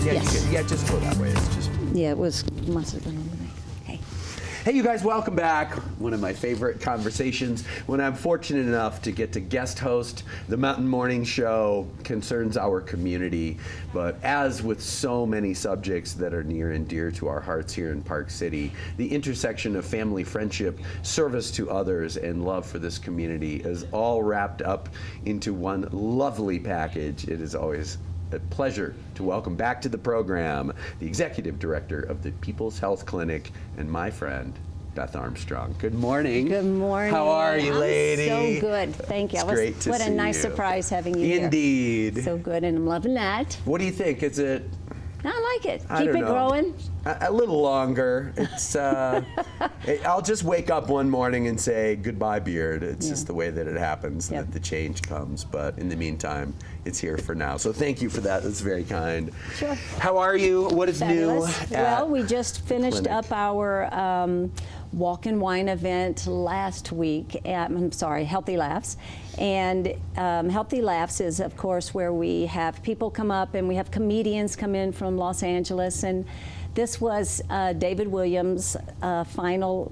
Yeah, Yes. yeah, just go that way. It's just. Yeah, it must have been over there. Hey. Hey, you guys, welcome back. One of my favorite conversations when I'm fortunate enough to get to guest host the Mountain Morning Show concerns our community. But as with so many subjects that are near and dear to our hearts here in Park City, the intersection of family, friendship, service to others, and love for this community is all wrapped up into one lovely package. It is always a pleasure to welcome back to the program the Executive Director of the People's Health Clinic and my friend, Beth Armstrong. Good morning. Good morning. How are you, lady? So good. Thank you. It's great to what see a nice you. surprise having you here. Indeed. So good, and I'm loving that. What do you think? Is it? I like it. I Keep don't it know. growing. A little longer. It's. I'll just wake up one morning and say goodbye, beard. It's just the way that it happens that the change comes. But in the meantime, it's here for now. So thank you for that. That's very kind. Sure. How are you? What is Fabulous. new? Well, we just finished clinic? up our walk and wine event last week at, I'm sorry, Healthy Laughs. And Healthy Laughs is, of course, where we have people come up and we have comedians come in from Los Angeles. And this was David Williams' final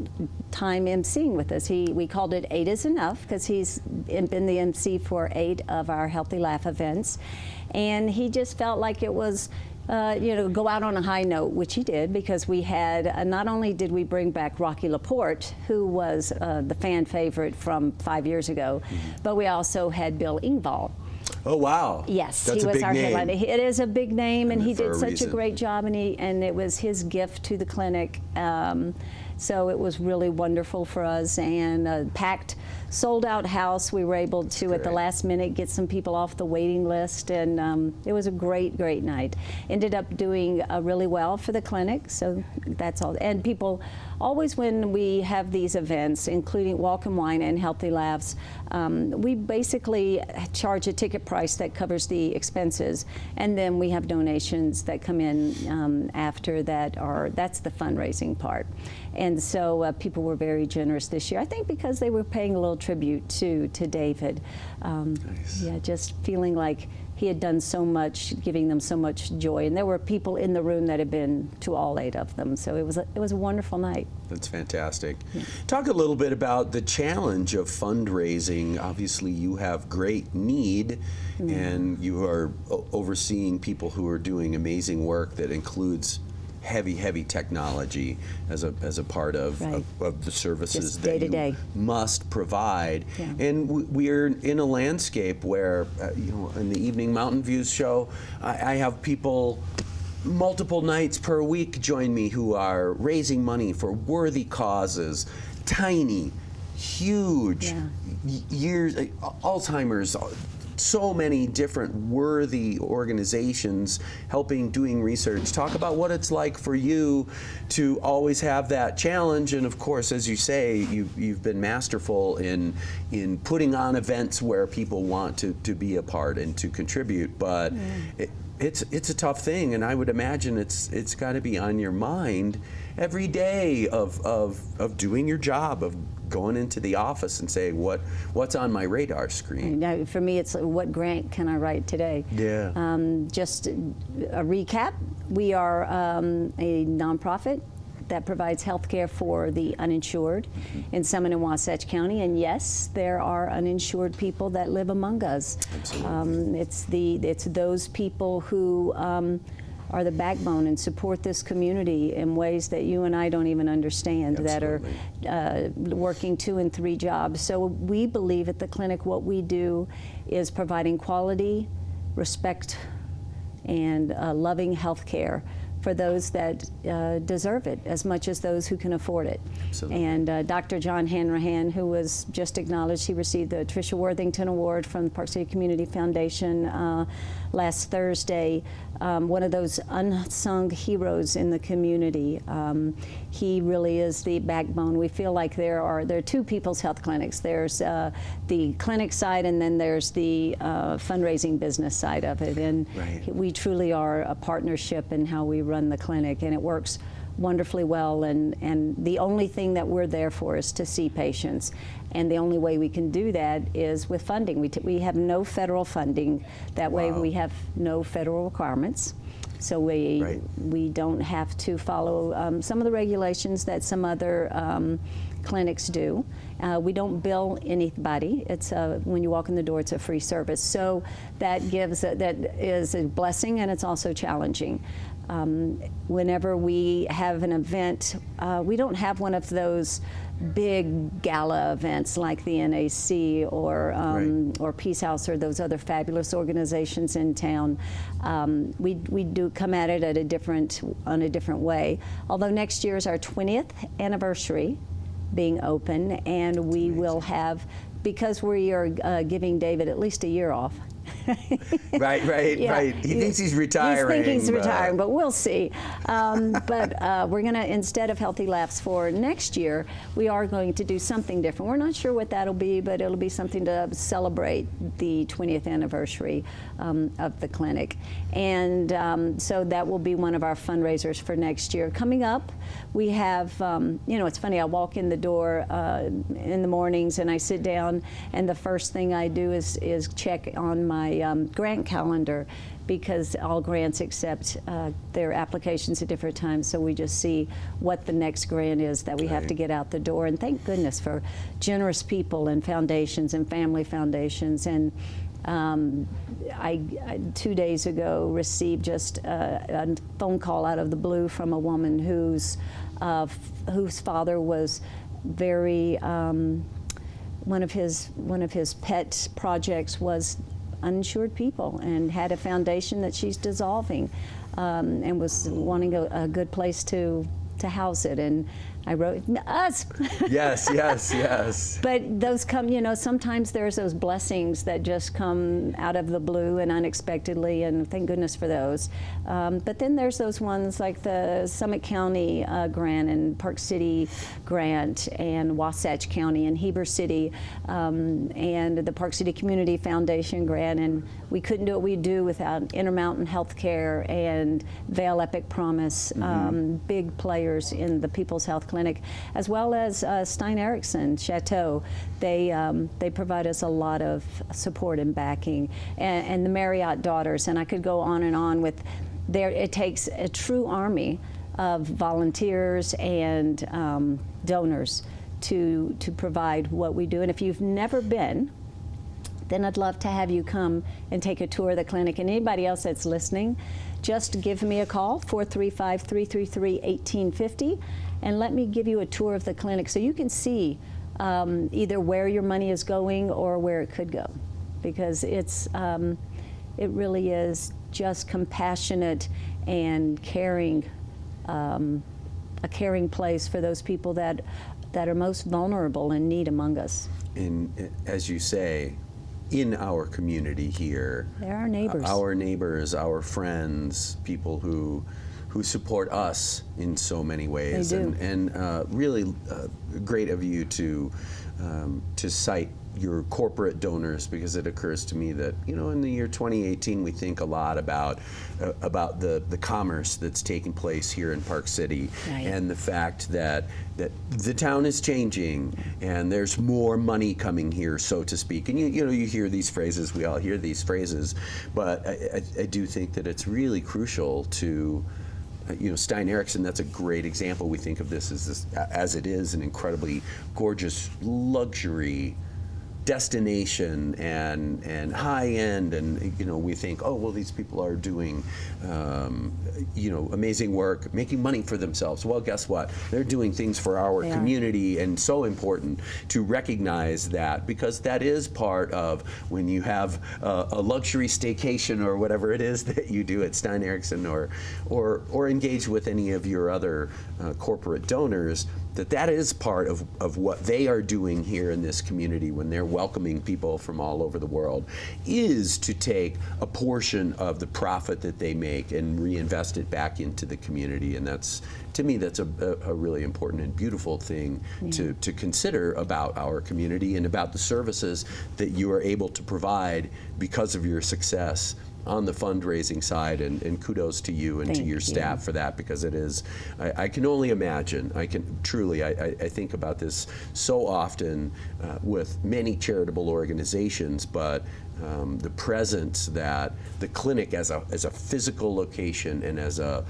time emceeing with us. We called it 8 is Enough because he's been the MC for 8 of our Healthy Laugh events. And he just felt like it was go out on a high note, which he did, because we had, not only did we bring back Rocky LaPorte, who was the fan favorite from 5 years ago, but we also had Bill Engvall. Oh, wow. Yes, That's he was a big our name. headliner. It is a big name, and he for did a such reason. a great job, and it was his gift to the clinic. So it was really wonderful for us, and a packed, sold-out house. We were able to, at the last minute, get some people off the waiting list, and it was a great, great night. Ended up doing really well for the clinic, so that's all. And people, always when we have these events, including Walk and Wine and Healthy Laughs, we basically charge a ticket price that covers the expenses, and then we have donations that come in after that. That's the fundraising part. And so people were very generous this year, I think because they were paying a little tribute to David. Nice. Yeah, just feeling like he had done so much, giving them so much joy. And there were people in the room that had been to all 8 of them. So it was a wonderful night. That's fantastic. Talk a little bit about the challenge of fundraising. Obviously, you have great need, and you are overseeing people who are doing amazing work that includes heavy technology as a part of the services Just that day-to-day. you must provide. Yeah. And we're in a landscape where, in the Evening Mountain Views show, I have people multiple nights per week join me who are raising money for worthy causes, tiny, huge, years, Alzheimer's, so many different worthy organizations doing research. Talk about what it's like for you to always have that challenge, and of course, as you say, you've been masterful in putting on events where people want to be a part and to contribute, but it's a tough thing, and I would imagine it's got to be on your mind every day of doing your job, of going into the office and saying what's on my radar screen. Now, for me, it's what grant can I write today? Yeah. Just a recap, we are a nonprofit that provides health care for the uninsured in Summit and Wasatch County. And yes, there are uninsured people that live among us. Absolutely. It's those people who are the backbone and support this community in ways that you and I don't even understand, Absolutely. that are working 2 and 3 jobs. So we believe at the clinic what we do is providing quality, respect, and loving health care for those that deserve it as much as those who can afford it. Absolutely. And Dr. John Hanrahan, who was just acknowledged, he received the Tricia Worthington Award from the Park City Community Foundation last Thursday. One of those unsung heroes in the community. He really is the backbone. We feel like there are 2 People's Health Clinics. There's the clinic side, and then there's the fundraising business side of it. And we truly are a partnership in how we run the clinic, and it works wonderfully well, and the only thing that we're there for is to see patients, and the only way we can do that is with funding. We have no federal funding. That way we have no federal requirements. so we don't have to follow some of the regulations that some other clinics do. We don't bill anybody. It's when you walk in the door, it's a free service. So that is a blessing, and it's also challenging. Whenever we have an event, we don't have one of those big gala events like the NAC or Peace House or those other fabulous organizations in town. We do come at it on a different way. Although next year is our 20th anniversary being open, and we will have, because we are giving David at least a year off. Right. He thinks he's retiring. He's thinking he's retiring, but we'll see. But we're going to, instead of Healthy Laughs for next year, we are going to do something different. We're not sure what that'll be, but it'll be something to celebrate the 20th anniversary of the clinic. And so that will be one of our fundraisers for next year. Coming up, we have, it's funny, I walk in the door in the mornings and I sit down, and the first thing I do is check on my grant calendar, because all grants accept their applications at different times, so we just see what the next grant is that we have to get out the door. And thank goodness for generous people and foundations and family foundations. And I 2 days ago received just a phone call out of the blue from a woman whose father was very one of his pet projects was uninsured people, and had a foundation that she's dissolving, and was wanting a good place to house it. And I wrote, us. Yes. But those come, sometimes there's those blessings that just come out of the blue and unexpectedly, and thank goodness for those. But then there's those ones like the Summit County grant and Park City grant and Wasatch County and Heber City, and the Park City Community Foundation grant. And we couldn't do what we do without Intermountain Healthcare and Vail Epic Promise, big players in the People's Health Clinic, as well as Stein Eriksen Chateau. They provide us a lot of support and backing, and the Marriott Daughters, and I could go on and on with there. It takes a true army of volunteers and donors to provide what we do. And if you've never been, then I'd love to have you come and take a tour of the clinic. And anybody else that's listening, just give me a call, 435-333-1850, and let me give you a tour of the clinic so you can see either where your money is going or where it could go, because it really is just compassionate and caring, a caring place for those people that are most vulnerable and need among us. And as you say, in our community here, they're our neighbors. Our neighbors, our friends, people who support us in so many ways. They do. And really great of you to cite your corporate donors, because it occurs to me that, in the year 2018, we think a lot about the commerce that's taking place here in Park City, right, and the fact that the town is changing and there's more money coming here, so to speak. And you hear these phrases, we all hear these phrases, but I do think that it's really crucial to Stein Eriksen, that's a great example. We think of this as it is an incredibly gorgeous luxury destination and high end, and we think, oh well, these people are doing amazing work, making money for themselves. Well, guess what? They're doing things for our community, and so important to recognize that, because that is part of when you have a luxury staycation or whatever it is that you do at Stein Eriksen, or engage with any of your other corporate donors. That is part of what they are doing here in this community when they're welcoming people from all over the world, is to take a portion of the profit that they make and reinvest it back into the community. And to me, that's a really important and beautiful thing to consider about our community and about the services that you are able to provide because of your success on the fundraising side, and kudos to you and to your staff for that, because it is, I can only imagine, I think about this so often with many charitable organizations, but the presence that the clinic as a physical location and as a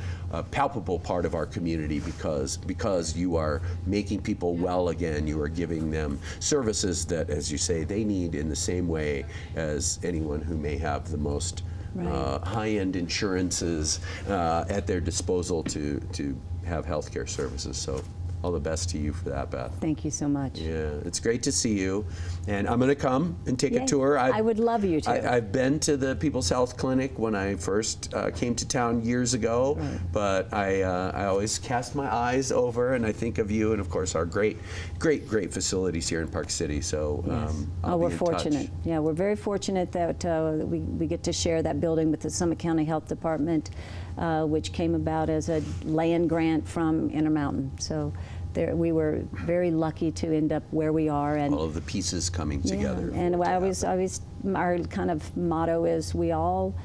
palpable part of our community, because you are making people well again, you are giving them services that, as you say, they need in the same way as anyone who may have the most high-end insurances at their disposal to have healthcare services. So all the best to you for that, Beth. Thank you so much. Yeah, it's great to see you. And I'm going to come and take Yay. a tour. I would love you to. I've been to the People's Health Clinic when I first came to town years ago, but I always cast my eyes over and I think of you and, of course, our great facilities here in Park City. So I'll be we're in fortunate. touch. Yeah, we're very fortunate that we get to share that building with the Summit County Health Department, which came about as a land grant from Intermountain. So we were very lucky to end up where we are. And all of the pieces coming together. And I always, our kind of motto is we all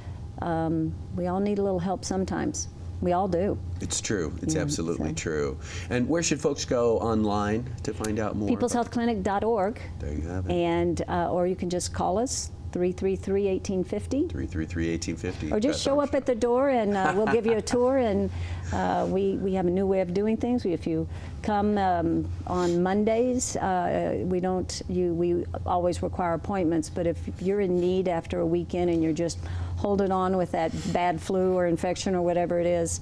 need a little help sometimes. We all do. It's true. It's absolutely true. And where should folks go online to find out more? peopleshealthclinic.org. There you have it. And or you can just call us 333-1850. 333-1850. Or just show up at the door and we'll give you a tour. And we have a new way of doing things. If you come on Mondays, we always require appointments. But if you're in need after a weekend and you're just holding on with that bad flu or infection or whatever it is,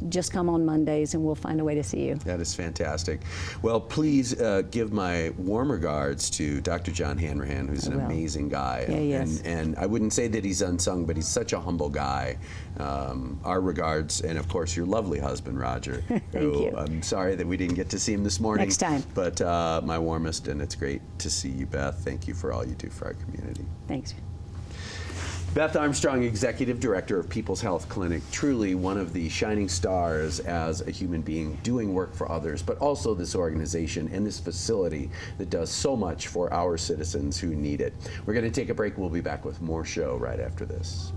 just come on Mondays and we'll find a way to see you. That is fantastic. Well, please give my warm regards to Dr. John Hanrahan, who's an amazing guy. Yeah, he is. And I wouldn't say that he's unsung, but he's such a humble guy. Our regards, and of course your lovely husband, Roger. Thank you. I'm sorry that we didn't get to see him this morning. Next time. But my warmest, and it's great to see you, Beth. Thank you for all you do for our community. Thanks. Beth Armstrong, Executive Director of People's Health Clinic, truly one of the shining stars as a human being doing work for others, but also this organization and this facility that does so much for our citizens who need it. We're going to take a break. We'll be back with more show right after this.